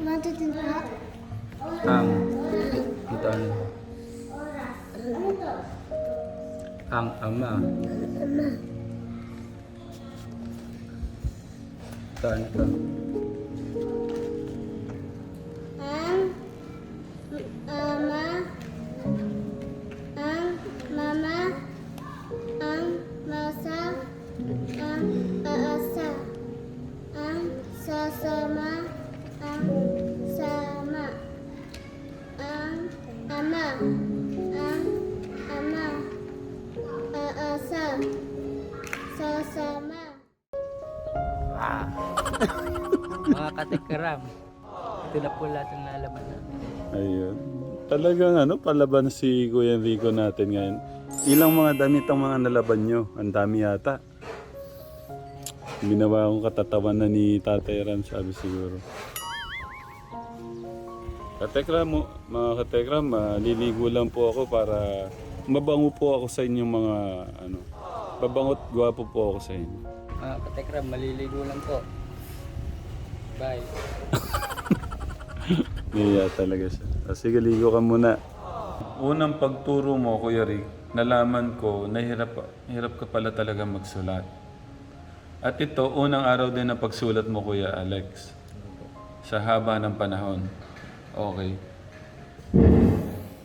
Matutin po. Ang ito ano? Ang ama. Ito ano to? Ang ama. Ang mama. Ang masa. Ang aasa. Ang sasama. Ang sama. Ang ama. Ang ama. Aasa. Sasama. Mga katikram. Ito na po lahat ng nalaman natin. Ayun. Talagang palaban si Kuya Enrico natin ngayon. Ilang mga damit ang mga nalaban nyo? Ang dami yata. Ginawa akong katatawanan ni Tatay Ram, sabi siguro. Katekram, mga katekram, liligo lang po ako para mabango po ako sa inyong mga babangot gwapo po ako sa inyo. Mga katikram, maliligo lang po. Bye. Niya talaga siya. Sige, ligo ka muna. Unang pagturo mo, Kuya Rick, nalaman ko na hirap ka pala talaga magsulat. At ito, unang araw din ng pagsulat mo, Kuya Alex. Sa haba ng panahon. Okay.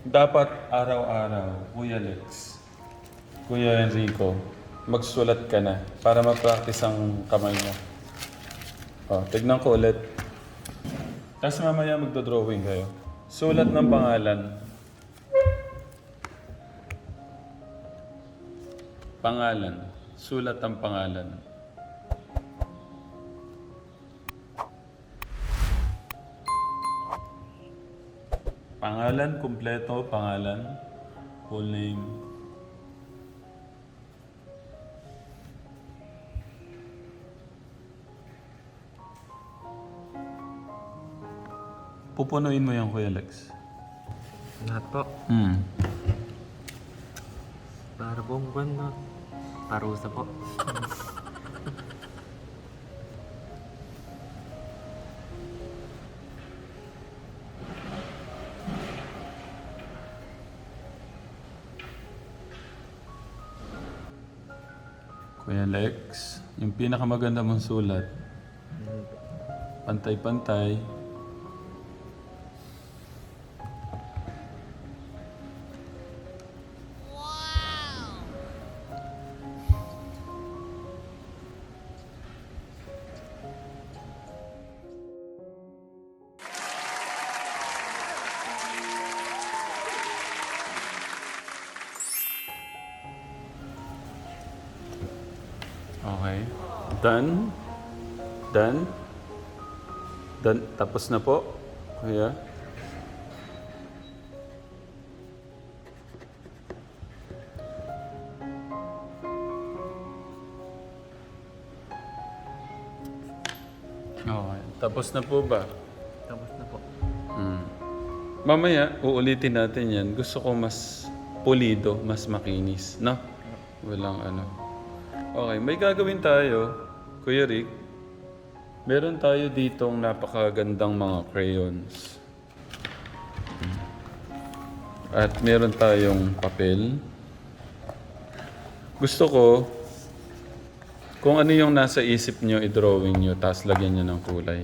Dapat araw-araw, Kuya Alex, Kuya Enrico, magsulat ka na para mag-practice ang kamay mo. Tignan ko ulit. Tapos mamaya magdodrawing kayo. Sulat ng pangalan. Pangalan. Sulat ang pangalan. Pangalan, kumpleto, pangalan, full name. Pupunuin mo yan, Kuya Alex. Lahat po. Para pong ganda. Parusa po. Kuya Alex, yung pinakamaganda mong sulat, pantay-pantay. Okay. Done. Done. Done. Tapos na po, Kuya. Okay. Tapos na po ba? Tapos na po. Mamaya, uulitin natin yan. Gusto ko mas pulido, mas makinis. No? Walang Okay, may gagawin tayo, Kuya Rick. Meron tayo ditong napakagandang mga crayons. At meron tayong papel. Gusto ko, kung ano yung nasa isip nyo, i-drawing nyo, tapos lagyan nyo ng kulay.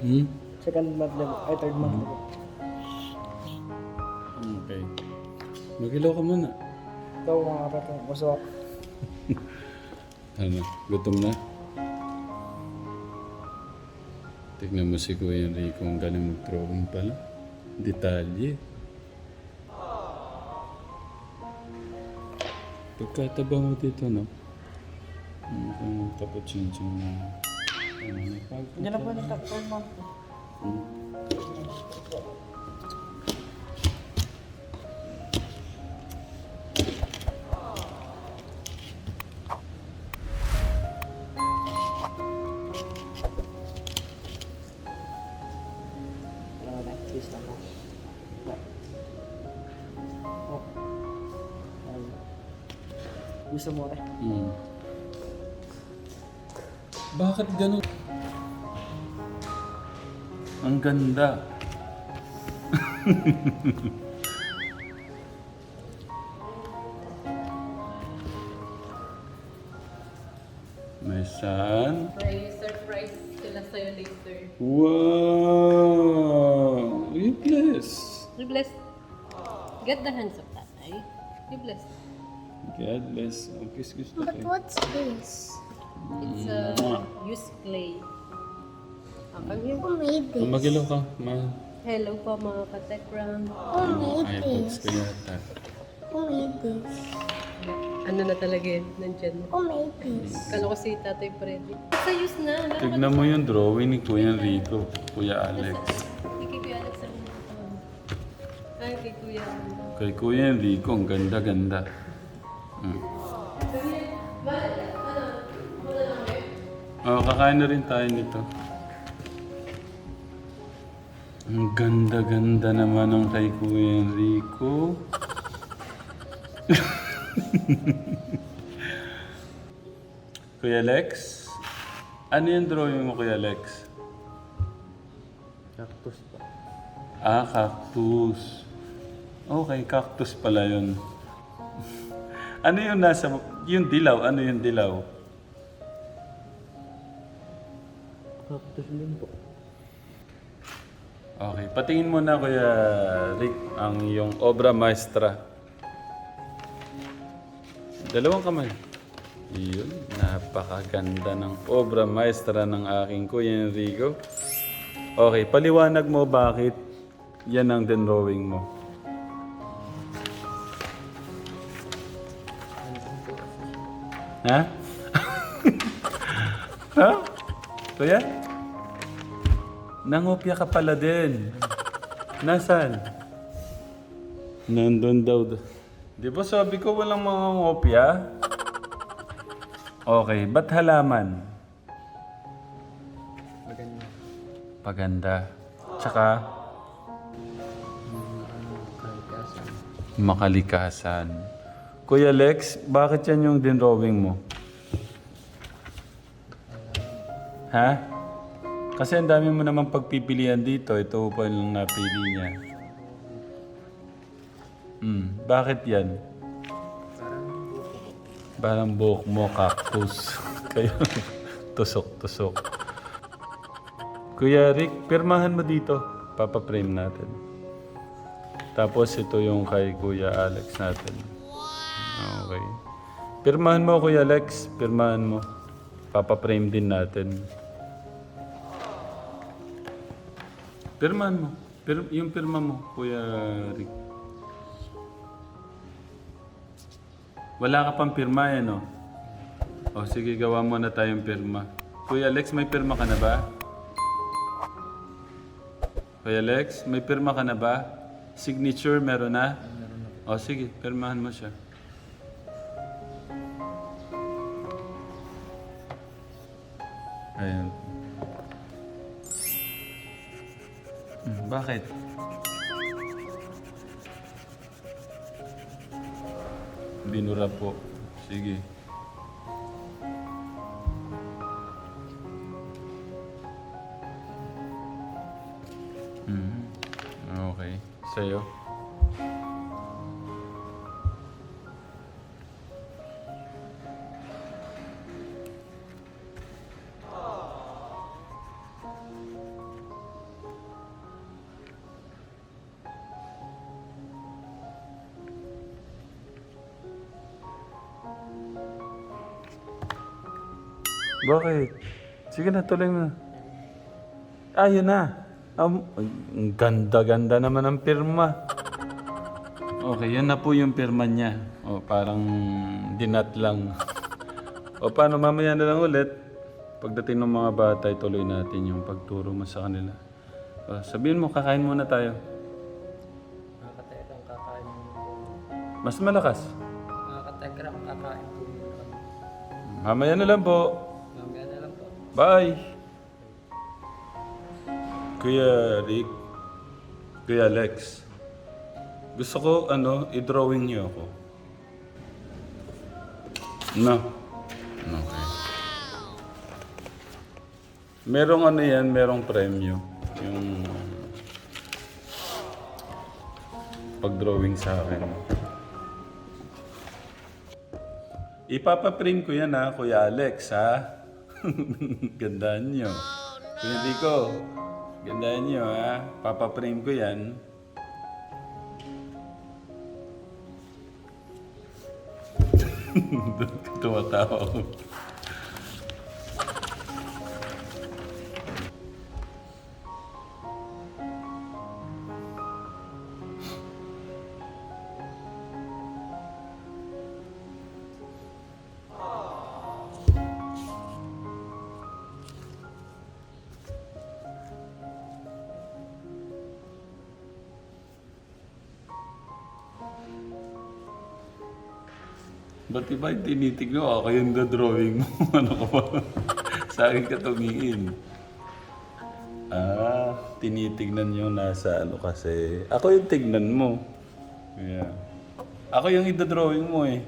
Hmm? Second month na po. Ay, third month na po. Okay. Mag-ilaw ka muna. Ito mga kapatid. Gusto ko. Ano? Gutom na? Tignan mo si Kuya Enrico ang galing mag-drawing pala. Detalye. Pagkataba mo dito, no? Mukhang cappuccino na. Hindi na po third month po. Wala na. Cheese lang po. Oh. Gusto mo rin? Bakit ganun? Ang ganda. May sun. Surprise sila sa'yo later. Wow! You bless. You bless. Get the hands of tatay. You bless. God bless. Oh, kiss na But kayo. what's this? It's used clay. Come here. Who made this? Magilaw ka, ma. Hello po mga katekram. Who made iPods this? ka yata. Who made this? Ano na talaga yun? Nandyan. Who made this? Kala ko si tatay Freddy. Sa use na. Tignan mo yung drawing ni Kuya Enrico, Kuya Alex. Kay Kuya Alex ang ay, kay Kuya. Kay Kuya Enrico, ang ganda-ganda. Oh, kakain na rin tayo nito. Ang ganda-ganda naman ng kay Kuya Enrico. Kuya Lex? Ano yung drawing mo, Kuya Lex? Cactus po. Ah, cactus. Okay, cactus pala yun. Ano yung nasa... Yung dilaw, ano yung dilaw? Cactus din po. Okay, patingin mo na Kuya Rick ang iyong obra maestra. Dalawang kamay. Iyon, napakaganda ng obra maestra ng aking Kuya Enrico. Okay, paliwanag mo bakit yan ang drawing mo. Ha? Ha? Kuya? Nangopya ka pala din. Nasaan? Nandun daw. Di ba sabi ko walang mga ngopya? Okay, ba't halaman? Maganda. Paganda. Tsaka Kalikasan. makalikasan. Kuya Lex, bakit yan yung drawing mo? Ha? Kasi ang dami mo naman pagpipilian dito. Ito pa yung napili niya. Bakit yan? Parang buhok mo, cactus. Kayo, tusok-tusok. Kuya Rick, pirmahan mo dito. Papaprame natin. Tapos ito yung kay Kuya Alex natin. Okay. Pirmahan mo, Kuya Alex. Pirmahan mo. Papaprame din natin. Pirmahan mo. Yung pirma mo, Kuya Rick. Wala ka pang pirma yan, no? O sige, gawa mo na tayong pirma. Kuya Alex, may pirma ka na ba? Kuya Alex, may pirma ka na ba? Signature, meron na? O sige, pirmahan mo siya. Ayan. Bakit? Binura po. Sige. Okay. Sa'yo? Bakit? Sige na, tuloy mo. Yun na. Ang ganda-ganda naman ang pirma. Okay, yan na po yung pirma niya. Parang dinat lang. Paano mamaya na lang ulit? Pagdating ng mga bata, ituloy natin yung pagturo mo sa kanila. Sabihin mo, kakain muna tayo. Mga katekram, kakain muna po. Mas malakas. Mga katekram, kakain po muna kami. Mamaya na lang po. Mamaya na lang po. Bye! Kuya Rick, Kuya Alex, gusto ko, i-drawing niyo ako. No? Okay. Merong yan, merong premyo. Yung pag-drawing sa akin. Ipapaprint ko yan ha, Kuya Alex ha. Gandaan nyo. Kuya Rico, gandaan nyo ha. Papaprint ko yan. Tumatawa ako. Ba't iba yung tinitignan ako yung drawing mo? Ano ka ba? Sa akin ka tumingin. Tinitignan yung nasa kasi. Ako yung tignan mo. Yeah. Ako yung idadrawing mo eh.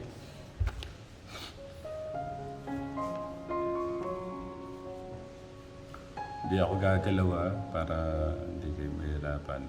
Hindi ako gagalaw para hindi kayo mahirapan.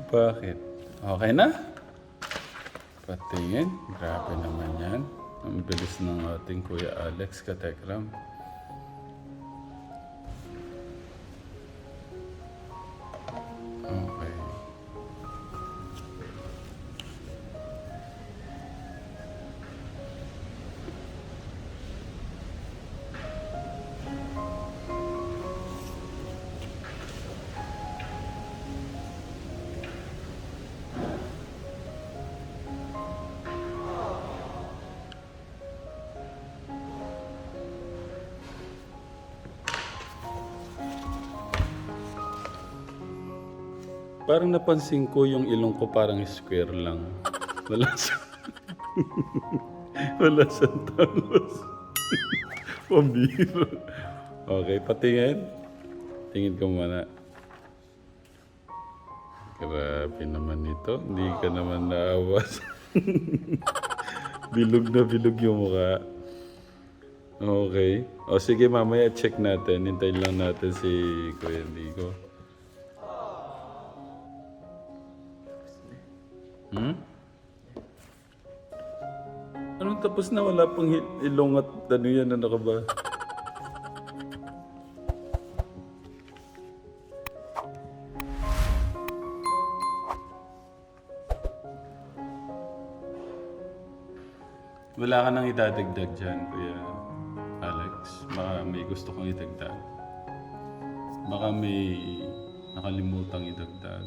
Bakit? Okay na? Patingin. Grabe naman yan. Ang bilis ng ating Kuya Alex Katekram. Okay. Parang napansin ko yung ilong ko parang square lang. Wala sa... Wala siyang talos. Pambiro. Okay, patingin. Tingin ko muna. Grabe naman ito. Hindi ka naman naawas. Bilog na bilog yung mukha. Okay. O sige, mamaya check natin. Hintayin lang natin si Kuya Enrico. Anong tapos na wala pang ilong at ano yan, ano ka ba? Wala ka nang idadagdag dyan, Kuya Alex. Baka may gusto kong idagdag. Baka may nakalimutang idagdag.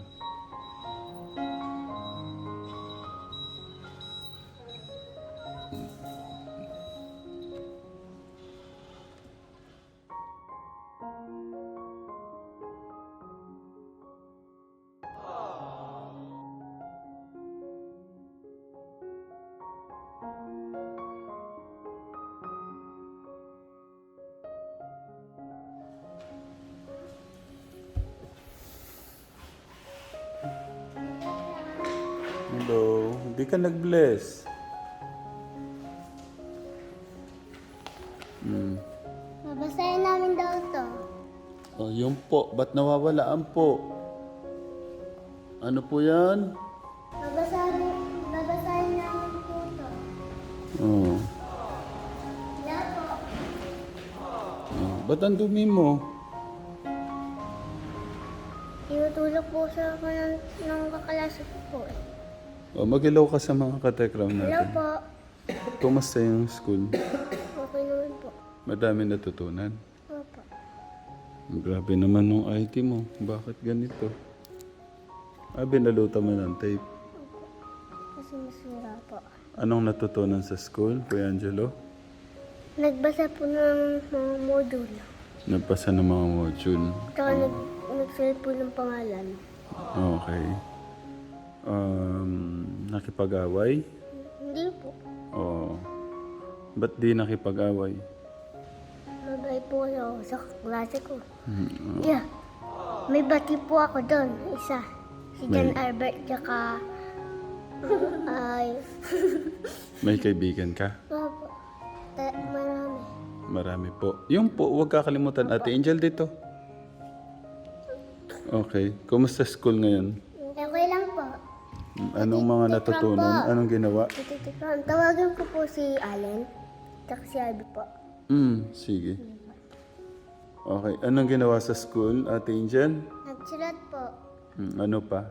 Hello, hindi ka nag-bless. Babasahin namin daw to. Oh, yung po. Ba't nawawalaan po? Ano po yan? Babasahin namin po to. Oh. Wala po. Oh. Ba't ang dumi mo? Tinutulog po sa ako ng kaklase ko po eh. Oh, mag-hello ka sa mga katekram Hello natin. po. Kumusta yung school? Okay naman po. Madami natutunan. Opo. Grabe naman nung IT mo. Bakit ganito? Binalutan mo ng tape. Kasi masira po. Anong natutunan sa school, Kuya Angelo? Nagbasa po ng mga module. Nagpasa ng mga module. Tsaka nag-fill po ng pangalan. Okay. Nakipag-away? Hindi po. Oo. Ba't di nakipag-away? Mabay po ako sa klase ko. Yeah. May bati po ako doon. Isa. Si John Albert tsaka... ay... May kaibigan ka? Opo. Marami. Marami po. Yung po, huwag kakalimutan. Ate Angel dito. Okay. Kumusta school ngayon? Okay lang po. Anong mga natutunan? Anong ginawa? Tawagan ko po si Allen. Tsaka si Ivy po. Sige. Okay. Anong ginawa sa school, Ate Angel? Nagsulat po. Ano pa?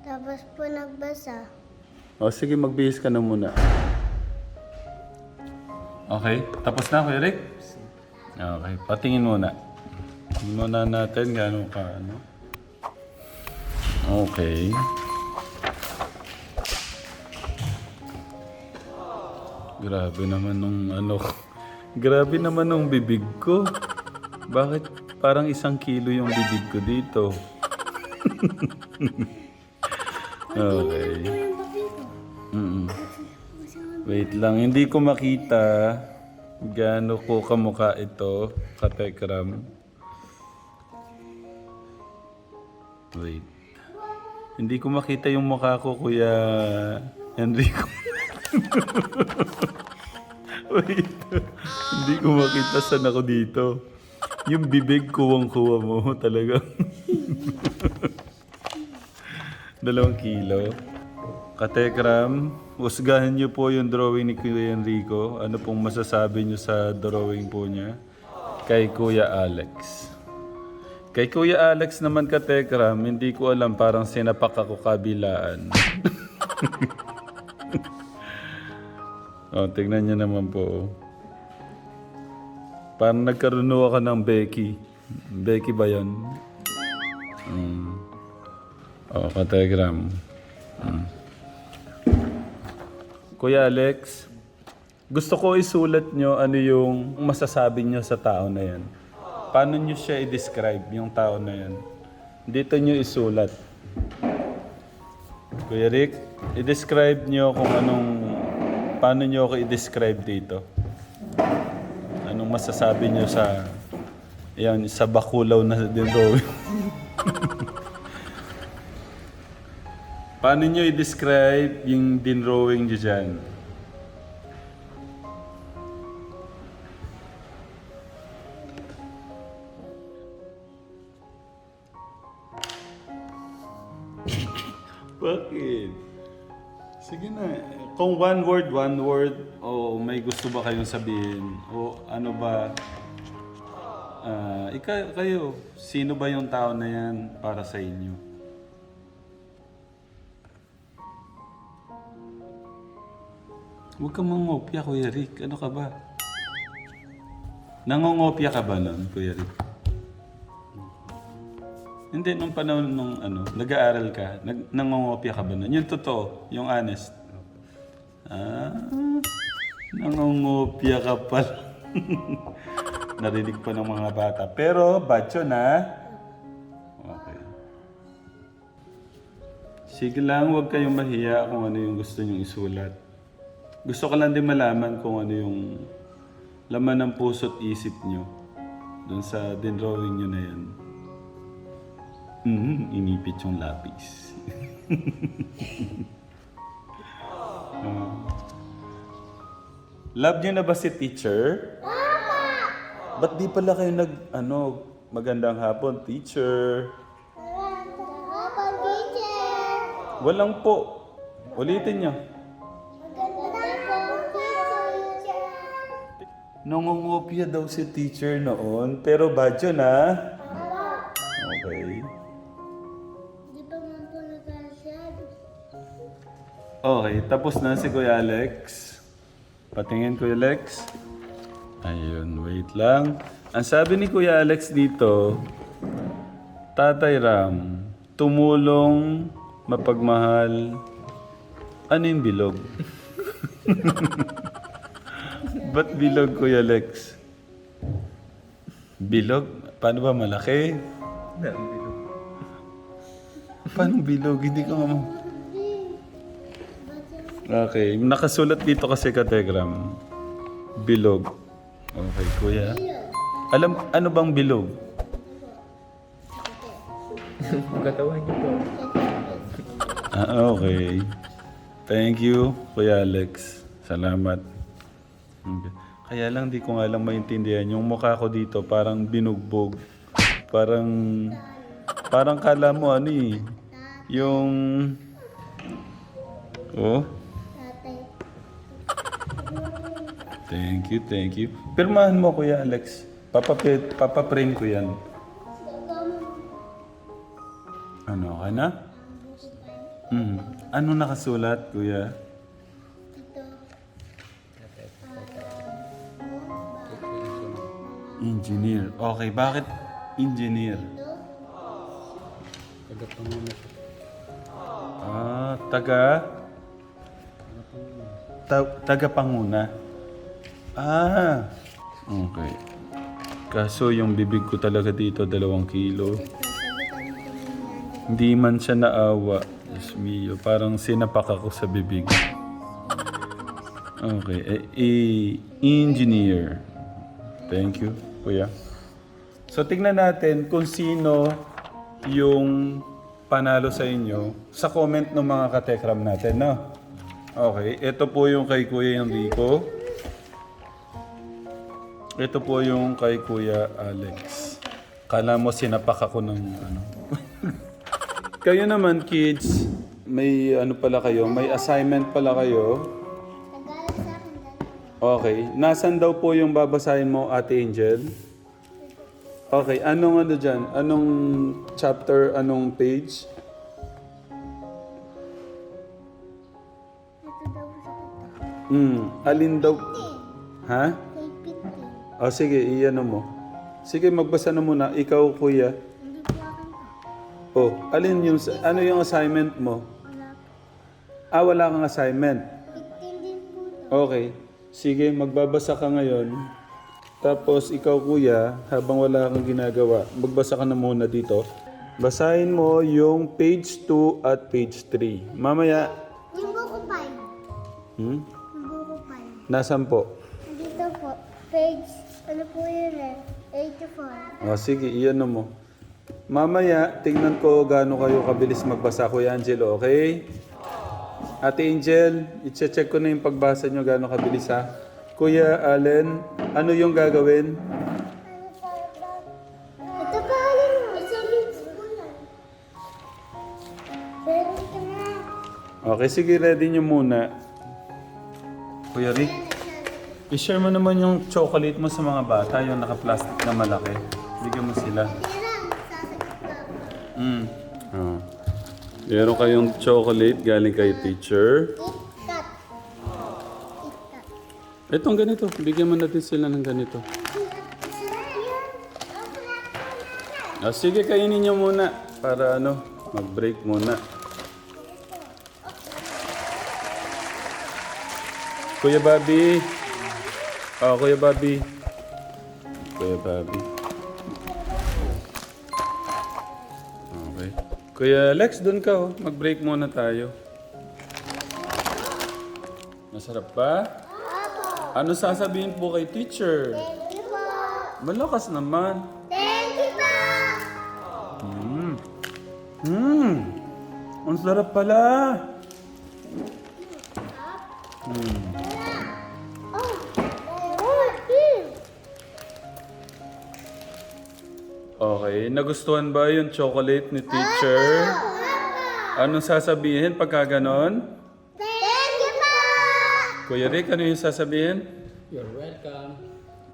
Tapos po nagbasa. O sige, magbihis ka na muna. Okay. Tapos na, Kuya Rick? Okay. Patingin muna. Tingin muna natin gano'n ka, ano? Okay. Grabe naman nung ano. Grabe naman nung bibig ko. Bakit parang 1 kilo yung bibig ko dito? Okay. Wait lang, hindi ko makita gaano ko kamukha ito, katekram. Wait. Hindi ko makita yung mukha ko, Kuya Enrico. Wait. Hindi ko makita saan ako dito. Yung bibig kuwang-kuwa mo talaga. 2 kilo. Katekram, husgahan niyo po yung drawing ni Kuya Enrico. Ano pong masasabi niyo sa drawing po niya? Kay Kuya Alex. Kay Kuya Alex naman, katekram, hindi ko alam, parang sinapak ako kabilaan. Tignan niyo naman po. Parang nagkaruno ka ng Becky. Becky ba yan? Katekram. Kuya Alex, gusto ko isulat nyo ano yung masasabi nyo sa tao na yan. Paano nyo siya i-describe, yung tao na yan? dito nyo isulat. Kuya Rick, i-describe nyo kung paano nyo ako i-describe dito. Anong masasabi nyo sa, sa bakulaw na din drawing? Paano nyo i-describe yung dinrowing nyo dyan? Bakit? Sige na. Kung one word, o may gusto ba kayong sabihin? O ano ba? Kayo, sino ba yung tao na yan para sa inyo? Huwag kang mangopya, Kuya Rick. Ano ka ba? Nangongopya ka ba nun, Kuya Rick? Hindi, nung panahon nung nag-aaral ka, nangongopya ka ba nun? Yung totoo, yung honest. Nangongopya ka pala. Narinig pa ng mga bata. Pero, batcho na. Okay. Sige lang, huwag kayong mahiya kung ano yung gusto nyong isulat. Gusto ko lang din malaman kung ano yung laman ng puso't isip nyo dun sa dinrowing nyo na yan. Inipit yung lapis. Love nyo na ba si teacher? Ba't di pala kayo magandang hapon, teacher? Hapon, teacher. Walang po. Ulitin nyo. Magandang hapon, teacher. Nangungopia daw si teacher noon, pero badyo na. Okay. Di ba man po nagkasabi? Okay, tapos na si Kuya Alex. Patingin, Kuya Alex. Ayun, wait lang. Ang sabi ni Kuya Alex dito, Tatay Ram, tumulong, mapagmahal. Ano yung bilog? Ba't bilog, Kuya Alex? Bilog? Paano ba malaki? Paano bilog? Hindi ko nga Okay, nakasulat dito kasi Kategram. Bilog. Okay, Kuya. Ano bang bilog? Katawan niyo po. Okay. Thank you, Kuya Alex. Salamat. Okay. Kaya lang di ko nga lang maintindihan. Yung mukha ko dito parang binugbog. Parang kala mo yung... Oh? Tatay. Thank you. Pirmahan mo, Kuya Alex. Papaprint ko yan. Ano, okay na? Ano nakasulat, Kuya? Ito. Engineer. Okay, bakit engineer? Tagapanguna siya. Tagapanguna. Okay. Kaso yung bibig ko talaga dito, 2 kilo. Hindi man siya naawa. Diyos mio, parang sinapak ako sa bibig. Okay. Engineer. Thank you, Kuya. So, tignan natin kung sino yung panalo sa inyo sa comment ng mga katekram natin, no? Okay. Ito po yung kay Kuya Enrico. Ito po yung kay Kuya Alex. Kala mo sinapak ako ng Kayo naman, kids, may pala kayo, may assignment pala kayo. Nagalit sa akin dalawa. Okay. Nasaan daw po yung babasahin mo, Ate Angel? Okay. Anong dyan? Anong chapter, anong page? Ito daw sa kita. Alin daw? Ha? Kay Pitin. O sige, iyan mo. Sige, magbasa na muna. Ikaw, Kuya. Hindi po akin to. Oh, alin yung, ano yung assignment mo? Wala po. Wala kang assignment. 15 din po to. Okay. Sige, magbabasa ka ngayon. Tapos ikaw, Kuya, habang wala kang ginagawa, magbasa ka na muna dito. Basahin mo yung page 2 at page 3. Mamaya, Yung buko 5. hmm? Yung buko 5. Nasaan po? Dito po. Page, ano po yun eh? 84. O sige, iyan mo. Mamaya, tingnan ko gaano kayo kabilis magbasa, Kuya Angelo, okay? Ate Angel, i-check ko na yung pagbasa nyo gaano kabilis ha. Kuya Allen, ano yung gagawin? Ito pa alin mo. Isa minutes po yan. Pero ito na. Okay, sige, ready nyo muna. Kuya Rick, i-share mo naman yung chocolate mo sa mga bata, yung naka-plastic na malaki. Bigyan mo sila. Hindi lang. Sasagot ka. Oh. Meron kayong chocolate galing kay teacher. KitKat. KitKat. Itong ganito, bigyan mo natin sila ng ganito. Sarap yan. Sige, kainin nyo muna para mag-break muna. Kuya Bobby. Kuya Bobby. Kuya Bobby. Okay. Kuya Lex, doon ka oh. Mag-break muna tayo. Masarap pa? Ano sasabihin po kay teacher? Thank you po. Malakas naman. Thank you po. Ang sarap pala. Okay, nagustuhan ba yung chocolate ni teacher? Anong sasabihin pagka ganon? Thank you po. Kuya Rick, ano yung sasabihin? You're welcome.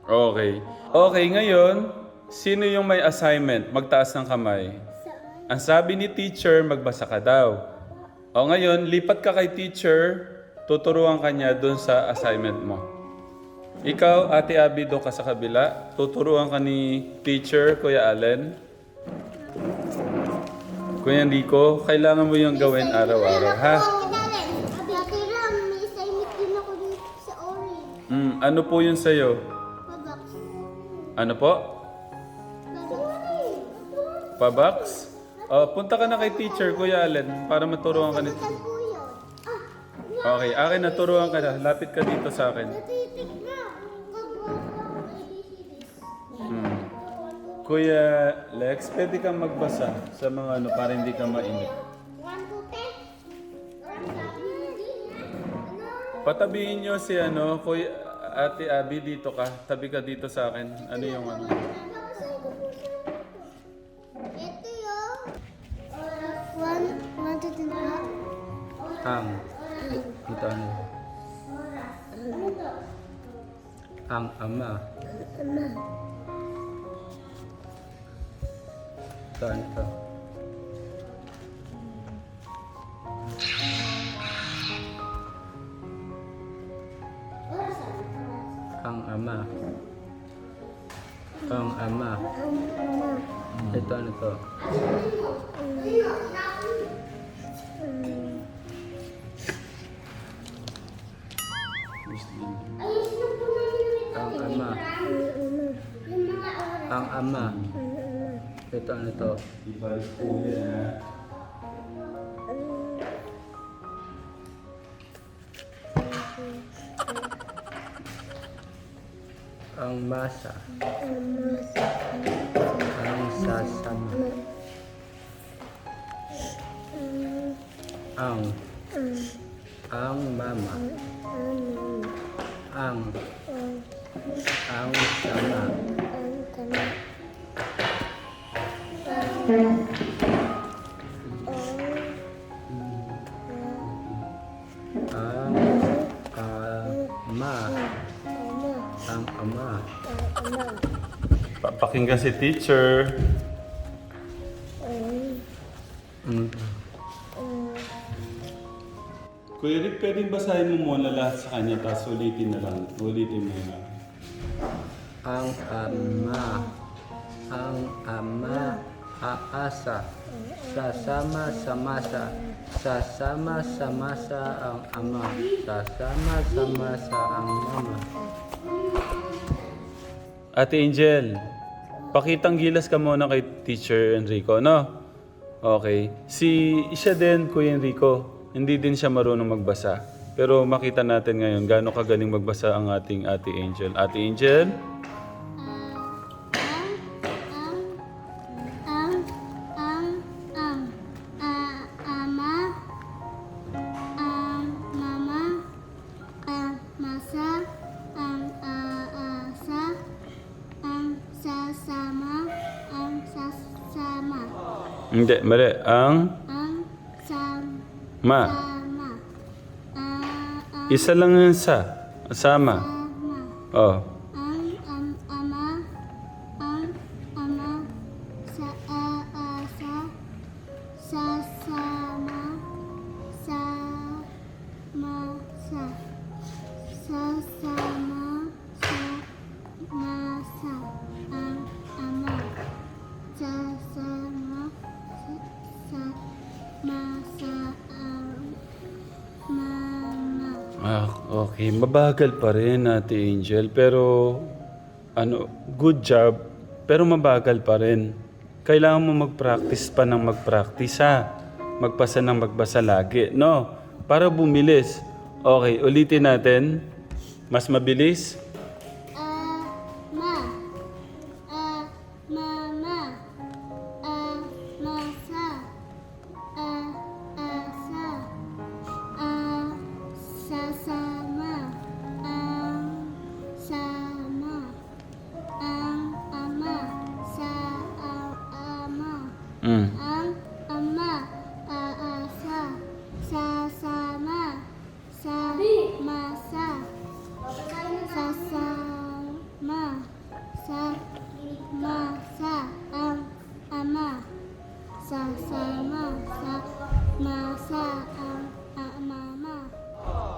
Okay. Okay, ngayon, sino yung may assignment? Magtaas ng kamay. Ang sabi ni teacher, magbasa ka daw. O ngayon, lipat ka kay teacher, tuturuan ka niya dun sa assignment mo. Ikaw, Ate Abby, doon ka sa kabila. Tuturuan ka ni teacher, Kuya Allen. Kuya Enrico, kailangan mo yung gawin araw-araw, ha? Ate Ram, may assignment din ako dito sa orange. Ano po yun sa'yo? Pabox. Ano po? Pabox? Punta ka na kay teacher, Kuya Allen, para maturuan ka ni... Saan po yun? Okay, akin naturuan ka na. Lapit ka dito sa akin. Natitik na. Kuya Lex, pwede kang magbasa sa mga para hindi ka mainip. Patabihin nyo si Kuya Ate Abby, dito ka. Tabi ka dito sa akin. Ano yung ano? Ito yun. 1, 2, 3, Ito ano? Ang ama. Ito ano to? Ang ama. Ang ama. Ito ano to? Ang ama. Ang ama. Ito ano to? Ibalik po yan. Ang masa. Ang sasama. Ang mama. Ang sama. Ang ama. Pakinggan si teacher. Kuya Rick, pwedeng basahin mo muna lahat sa kanya, tapos ulitin na lang. Ulitin mo na. Ang ama. Ang ama. Aasa. Sasama sa masa. Sasama sa masa ang ama. Sasama sa masa ang mama. Ate Angel, pakitang gilas ka muna kay Teacher Enrico, no? Okay. Siya din, Kuya Enrico, hindi din siya marunong magbasa. Pero makita natin ngayon gaano kagaling magbasa ang ating Ate Angel. Ate Angel? Ama, mama, masa, asa, sasama, sasama, Hindi, mali. Ang ma. sama, Isa lang yung sa. Sama. sama. Oh. Ama, ama, sa asa, sasama, sa sasama, sa masa, ang ama, sasama, sa masa, ang mama. Okay. Mabagal pa rin, Ate Angel. Pero, good job. Pero mabagal pa rin. Kailangan mo mag-practice pa ng mag-practice, ha? Magpasa ng magbasa lagi, no? Para bumilis. Okay, ulitin natin. Mas mabilis. Ma, mama, masa, asa, sasama, sama, ama, sa ama, Mm. ang ama, asa, sasama, sa masa, sasama, sa masa, ang ama, sasama, sa masa, ang mama.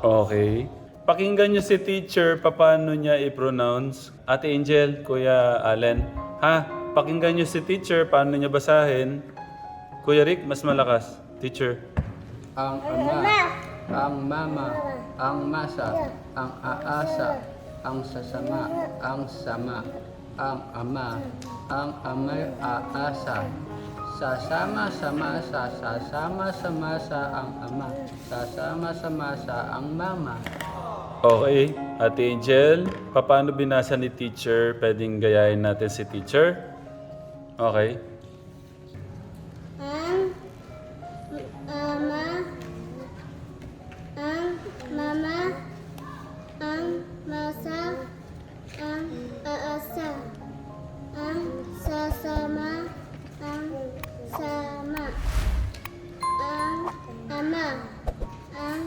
Okay. Pakinggan niyo si teacher, paano niya i-pronounce. Ate Angel, Kuya Allen. Ha? Pakinggan niyo si teacher, paano niya basahin. Kuya Rick, mas malakas. Teacher. Ang ama, ang mama, ang masa, ang aasa, ang sasama, ang sama, ang ama, ang amay aasa. Sasama sa masa, sasama sa masa ang ama, sasama sa masa ang mama. Okay. Ate Angel, paano binasa ni teacher? Pwedeng gayahin natin si teacher. Okay. Ang ama, ang mama, ang masa, ang aasa, ang sasama, ang sama, ang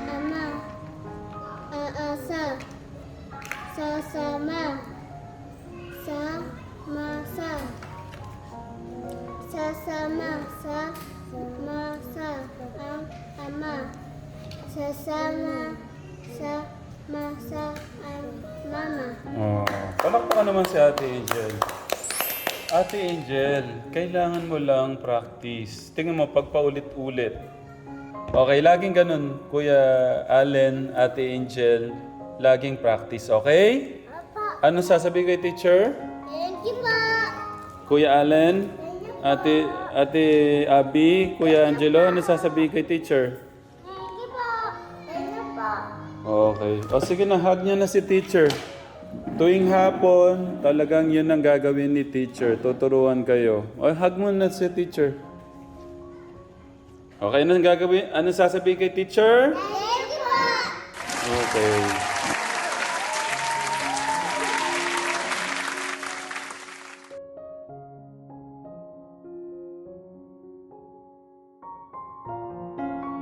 ama, aasa, sasama, sa masa, sasama, sa masa, ang ama, sasama, sa masa, ang mama. Oh, palakpakan naman si Ate Angel. Ate Angel, kailangan mo lang practice. Tingnan mo, pagpaulit-ulit. Okay, laging ganun. Kuya Allen, Ate Angel, laging practice, okay? Ano sasabihin kay teacher? Thank you po. Kuya Allen, Ate Abby, Kuya Angelo, ano sasabihin kay teacher? Thank you po. Thank you po. Okay. O sige na, hug niya na si teacher. Tuwing hapon, talagang yun ang gagawin ni teacher. Tuturuan kayo. O, hug mo na si teacher. Okay, anong gagawin? Anong sasabihin kay teacher? Thank you po. Okay.